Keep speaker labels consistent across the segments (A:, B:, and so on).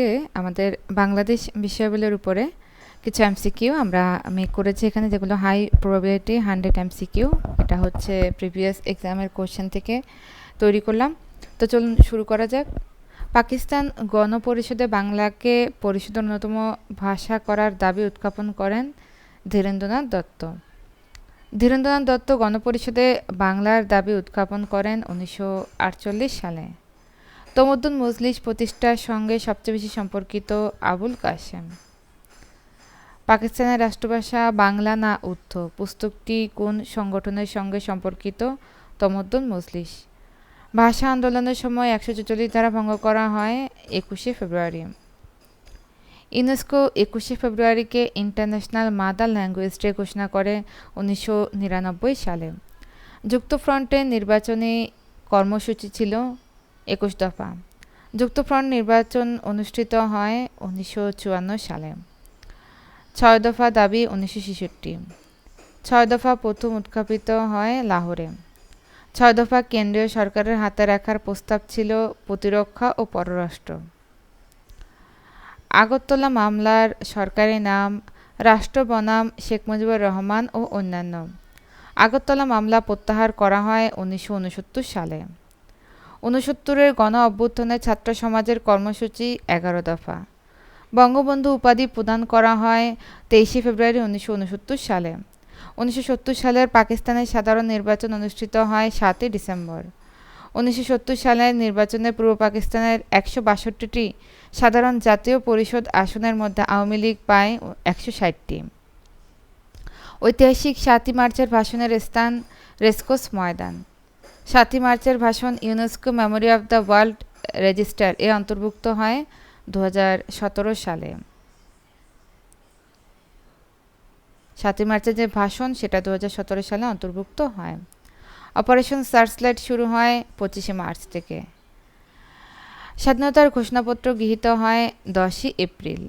A: আজকে আমাদের বাংলাদেশ বিষয়াবলীর উপরে কিছু এমসিকিউ আমি করেছি এখানে, যেগুলো হাই প্রবাবিলিটি 100 এমসিকিউ। এটা হচ্ছে প্রিভিয়াস এক্সামের কোশ্চেন থেকে তৈরি করলাম। তো চলুন শুরু করা যাক। পাকিস্তান গণপরিষদে বাংলাকে পরিষদের অন্যতম ভাষা করার দাবি উত্থাপন করেন ধীরেন্দ্রনাথ দত্ত। ধীরেন্দ্রনাথ দত্ত গণপরিষদে বাংলার দাবি উত্থাপন করেন 1948 সালে। তমদ্দুন মজলিস প্রতিষ্ঠার সঙ্গে সবচেয়ে বেশি সম্পর্কিত আবুল কাসেম। পাকিস্তানের রাষ্ট্রভাষা বাংলা না উর্দু? পুস্তকটি কোন সংগঠনের সঙ্গে সম্পর্কিত? তমদ্দুন মজলিস। ভাষা আন্দোলনের সময় 144 ধারা ভঙ্গ করা হয় 21শে ফেব্রুয়ারি। ইউনেস্কো 21শে ফেব্রুয়ারিকে ইন্টারন্যাশনাল মাদার ল্যাঙ্গুয়েজ ডে ঘোষণা করে 1999 সালে। যুক্তফ্রন্টের নির্বাচনী কর্মসূচি ছিল 21 দফা। যুক্তফ্রন্ট নির্বাচন অনুষ্ঠিত হয় 1954 সালে। 6 দফা দাবি 1966। 6 দফা প্রথম উত্থাপিত হয় লাহোরে। 6 দফা কেন্দ্রীয় সরকারের হাতে রাখার প্রস্তাব ছিল প্রতিরক্ষা ও পররাষ্ট্র। আগরতলা মামলার সরকারি নাম রাষ্ট্র বনাম শেখ মুজিবুর রহমান ও অন্যান্য। আগরতলা মামলা প্রত্যাহার করা হয় 1969 সালে। 69-এর গণ অভ্যুত্থানে ছাত্র সমাজের কর্মসূচি 11 দফা। বঙ্গবন্ধু উপাধি প্রদান করা হয় 23শে ফেব্রুয়ারি 1969 সালে। 1970 সালের পাকিস্তানের সাধারণ নির্বাচন অনুষ্ঠিত হয় 7 ডিসেম্বর। 1970 সালের নির্বাচনে পূর্ব পাকিস্তানের 162টি সাধারণ জাতীয় পরিষদ আসনের মধ্যে আওয়ামী লীগ পায় 160টি। ঐতিহাসিক 7ই মার্চের ভাষণের স্থান রেসকোর্স ময়দান। 7ই মার্চের ভাষণ UNESCO memory of the world register এ অন্তর্ভুক্ত হয় 2017 সালে। 7ই মার্চের যে ভাষণ সেটা 2017 সালে অন্তর্ভুক্ত হয়। অপারেশন সার্চলাইট শুরু হয় 25শে মার্চ থেকে। স্বাধীনতার ঘোষণাপত্র গৃহীত হয় 10ই এপ্রিল।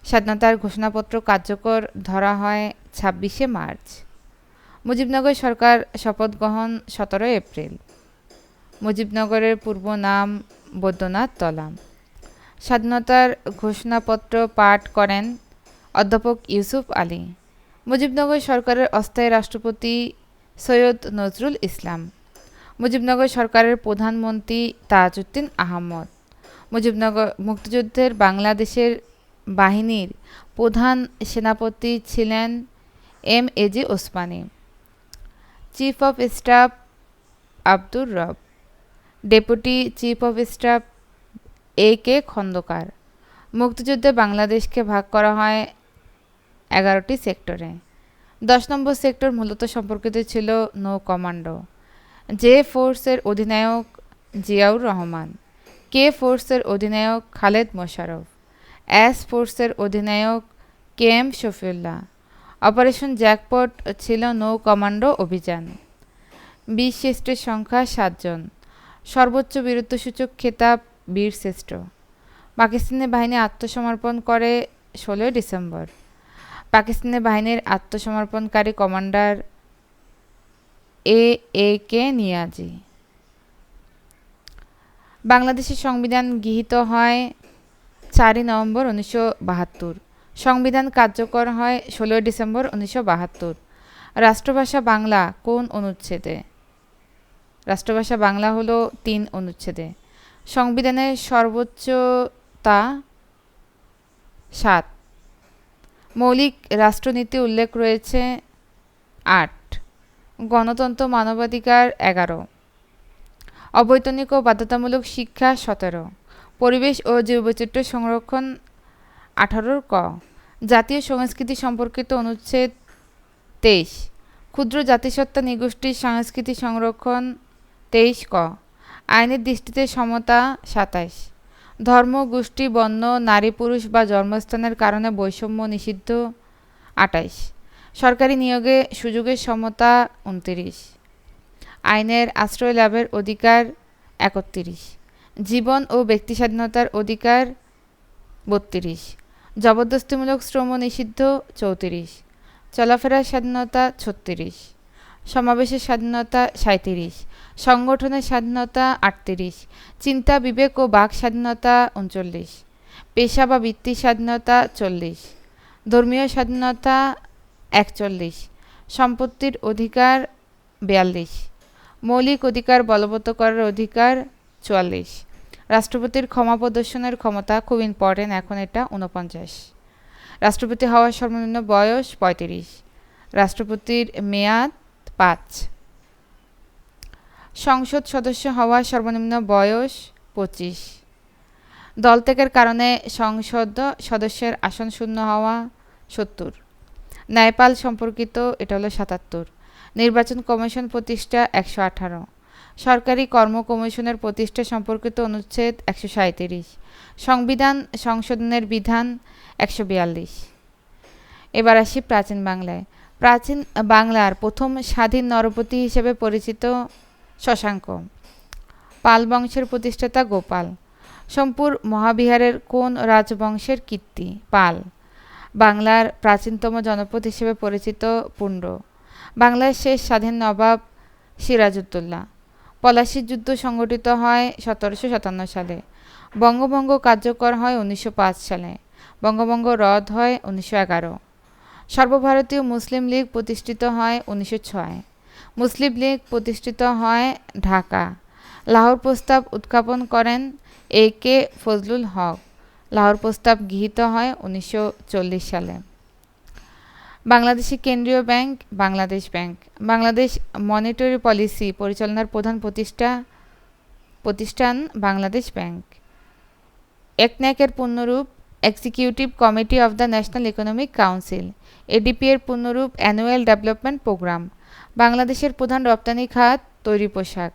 A: স্বাধীনতার ঘোষণাপত্র কার্যকর ধরা হয় 26শে মার্চ। মুজিবনগর সরকার শপথ গ্রহণ 17 এপ্রিল। মুজিবনগরের পূর্ব নাম বৈদ্যনাথ তলা। স্বাধীনতার ঘোষণাপত্র পাঠ করেন অধ্যাপক ইউসুফ আলী। মুজিবনগর সরকারের অস্থায়ী রাষ্ট্রপতি সৈয়দ নজরুল ইসলাম। মুজিবনগর সরকারের প্রধানমন্ত্রী তাজউদ্দিন আহমদ। মুজিবনগর মুক্তিযুদ্ধের বাংলাদেশের বাহিনীর প্রধান সেনাপতি ছিলেন MAG. Osmani. Chief of staff Abdur Rob. Deputy chief of staff AK. Khandakar. মুক্তিযুদ্ধে বাংলাদেশকে ভাগ করা হয় 11টি সেক্টরে। 10 নম্বর সেক্টর মূলত সম্পর্কিত ছিল নৌ কমান্ডো। জে ফোর্সের অধিনায়ক জিয়াউর রহমান। কে ফোর্সের অধিনায়ক খালেদ মোশাররফ। এস ফোর্সের অধিনায়ক K M Shafiullah. Operation Jackpot ছিল নৌ কমান্ডো অভিযান। বীরশ্রেষ্ঠের সংখ্যা 7 জন। সর্বোচ্চ বীরত্বসূচক খেতাব বীরশ্রেষ্ঠ। পাকিস্তানি বাহিনী আত্মসমর্পণ করে 16 ডিসেম্বর। পাকিস্তানি বাহিনীর আত্মসমর্পণকারী কমান্ডার এ.কে. নিয়াজি। বাংলাদেশের সংবিধান গৃহীত হয় 4 নভেম্বর 1972। সংবিধান কার্যকর হয় 16 ডিসেম্বর 1972। রাষ্ট্রভাষা বাংলা কোন অনুচ্ছেদে? রাষ্ট্রভাষা বাংলা হলো 3 অনুচ্ছেদে। সংবিধানের সর্বোচ্চতা 7। মৌলিক রাষ্ট্রনীতি উল্লেখ রয়েছে 8। গণতন্ত্র মানবাধিকার 11। অবৈতনিক ও বাধ্যতামূলক শিক্ষা 17। পরিবেশ ও জীববৈচিত্র্য সংরক্ষণ 18 ক। জাতীয় সংস্কৃতি সম্পর্কিত অনুচ্ছেদ 23। ক্ষুদ্র জাতিসত্তা নিগোষ্ঠীর সংস্কৃতি সংরক্ষণ 23 ক। আইনের দৃষ্টিতে সমতা 27। ধর্ম, গোষ্ঠী, বর্ণ, নারী পুরুষ বা জন্মস্থানের কারণে বৈষম্য নিষিদ্ধ 28। সরকারি নিয়োগে সুযোগের সমতা 29। আইনের আশ্রয় লাভের অধিকার 31। জীবন ও ব্যক্তি স্বাধীনতার অধিকার 32। জবরদস্তিমূলক শ্রম নিষিদ্ধ 34। চলাফেরার স্বাধীনতা 36। সমাবেশের স্বাধীনতা 37। সংগঠনের স্বাধীনতা 38। চিন্তা, বিবেক ও বাক স্বাধীনতা 39। পেশা বা বৃত্তির স্বাধীনতা 40, ধর্মীয় স্বাধীনতা 41, সম্পত্তির অধিকার 42, মৌলিক অধিকার বলবৎ করার অধিকার 44, রাষ্ট্রপতির ক্ষমা প্রদর্শনের ক্ষমতা, খুব ইম্পর্টেন্ট এখন এটা, 49, রাষ্ট্রপতি হওয়ার সর্বনিম্ন বয়স 35, রাষ্ট্রপতির মেয়াদ 5, সংসদ সদস্য হওয়ার সর্বনিম্ন বয়স 25, দলত্যাগের কারণে সংসদ সদস্যের আসন শূন্য হওয়া 70, ন্যায়পাল সম্পর্কিত এটা হলো 77, নির্বাচন কমিশন প্রতিষ্ঠা 118, সরকারি কর্ম কমিশনের প্রতিষ্ঠা সম্পর্কিত অনুচ্ছেদ 137, সংবিধান সংশোধনের বিধান 142। এবার আসি প্রাচীন বাংলায়। প্রাচীন বাংলার প্রথম স্বাধীন নরপতি হিসেবে পরিচিত শশাঙ্ক। পাল বংশের প্রতিষ্ঠাতা গোপাল। সোমপুর মহাবিহারের কোন রাজবংশের কীর্তি? পাল। বাংলার প্রাচীনতম জনপদ হিসেবে পরিচিত পুণ্ড। বাংলার শেষ স্বাধীন নবাব সিরাজউদ্দৌলা। পলাশীর যুদ্ধ সংঘটিত হয় 1757 সালে। বঙ্গভঙ্গ কার্যকর হয় 1905 সালে। বঙ্গভঙ্গ রদ হয় 1911। সর্বভারতীয় মুসলিম লীগ প্রতিষ্ঠিত হয় 1906। মুসলিম লীগ প্রতিষ্ঠিত হয় ঢাকা। লাহোর প্রস্তাব উত্থাপন করেন এ.কে ফজলুল হক। লাহোর প্রস্তাব গৃহীত হয় 1940 সালে। বাংলাদেশি কেন্দ্রীয় bank Bangladesh bank. Bangladesh monetary policy পরিচালনার প্রধান প্রতিষ্ঠান বাংলাদেশ ব্যাংক। একনেকের পূর্ণরূপ executive committee of the national economic council. ADP এর পূর্ণরূপ অ্যানুয়াল ডেভেলপমেন্ট প্রোগ্রাম। বাংলাদেশের প্রধান রপ্তানি খাত তৈরি পোশাক।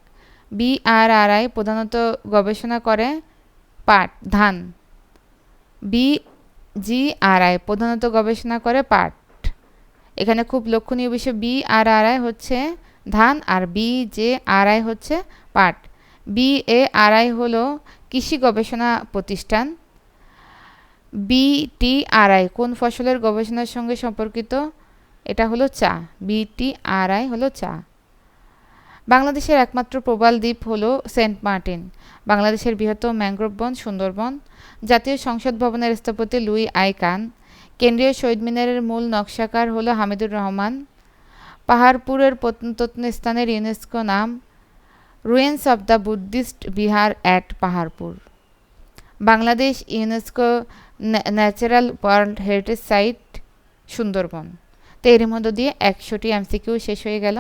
A: বিআরআরআই প্রধানত গবেষণা করে পাট, ধান। বিজিআরআই প্রধানত গবেষণা করে পাট। এখানে খুব লক্ষণীয় বিষয়, বিআরআরআই হচ্ছে ধান আর বিজেআরআই হচ্ছে পাট। বিএআরআই হলো কৃষি গবেষণা প্রতিষ্ঠান। বিটিআরআই কোন ফসলের গবেষণার সঙ্গে সম্পর্কিত? এটা হলো চা। বিটিআরআই হলো চা। বাংলাদেশের একমাত্র প্রবাল দ্বীপ হলো সেন্ট মার্টিন। বাংলাদেশের বৃহত্তম ম্যানগ্রোভ বন সুন্দরবন। জাতীয় সংসদ ভবনের স্থপতি লুই আই কান। কেন্দ্রীয় শহীদ মিনারের মূল নকশাকার হলো হামিদুর রহমান। পাহাড়পুরের প্রত্নতত্ত্ব স্থানের ইউনেস্কো নাম ruins of the Buddhist Vihara at Paharpur. Bangladesh UNESCO natural world heritage site Sundarban. তো এর মধ্য দিয়ে 100টি এমসিকিউ শেষ হয়ে গেল।